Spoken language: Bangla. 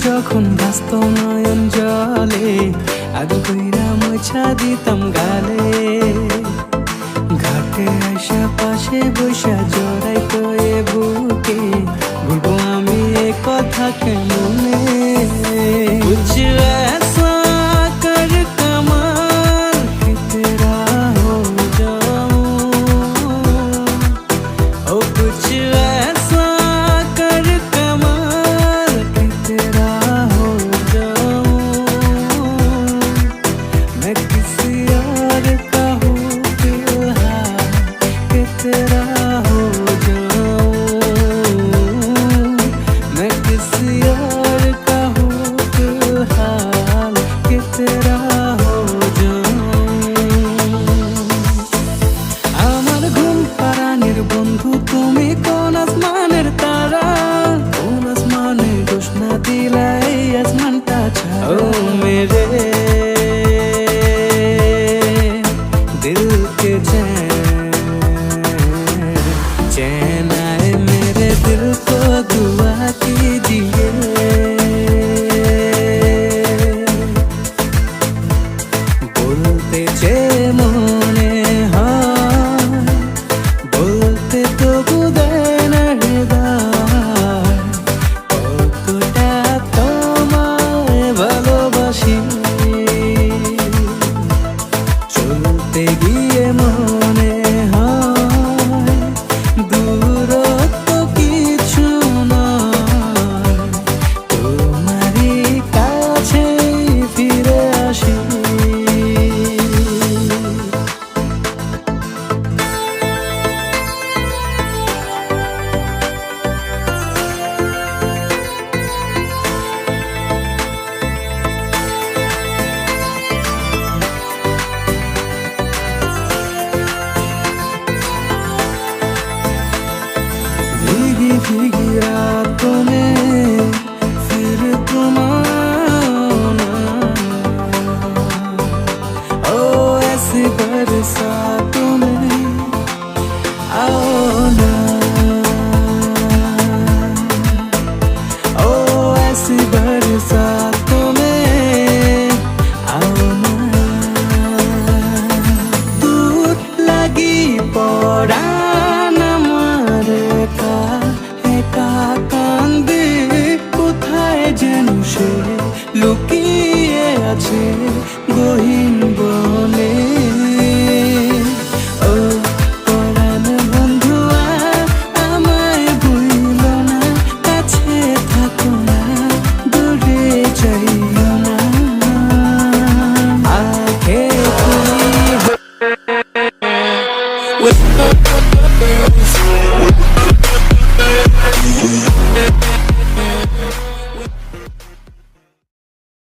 যখন ভাসত নয়ন জলে, আদর কইরা মোছা দিতাম গালে। ঘাটে আইসা পাশে বৈশা জড়াইতো এ বুকে, ভুলবো আমি এ কথা কেমনে। कुछ ऐसा कर कमाल कि तेरा हो जाऊं, ओ कुछ ऐसा कर कमाल कि तेरा हो जाऊं। मैं किसी और का हूँ फिलहाल कि तेरा हो जाऊं। मैं किसी और का हूँ फिलहाल कि तेरा हो जाऊं। আমার ঘুম পাড়ানির বন্ধু তুমি, কোন আসমানের তারা, কোন আসমানে দোষ না দিলাই আসমানটা ছাড়া। ও মেরে दिल के चैन आए मेरे दिल को दुआ कीजिए। বলতে যে মনে হয়, বলতে তবু দেয় না হৃদয়, কতটা তোমায় ভালোবাসি। চলতে গিয়ে মনে হয় দূরত্ব কিছু নয়, তোমারই কাছে ফিরে আসি। भीगी भीगी रातों में फिर तुम आना, ओ ऐसी बरसातों में आओ ना, ओ ऐसी बरसातों में आओ ना। दूर लगी परान আমার একা একা কান্দে, কোথায় যেন সে লুকিয়ে আছে গহীন বনে। ও পরাণ বন্ধু আমায় ভুলো না, কাছে থাকো না, দূরে যাইও না। আখে তুই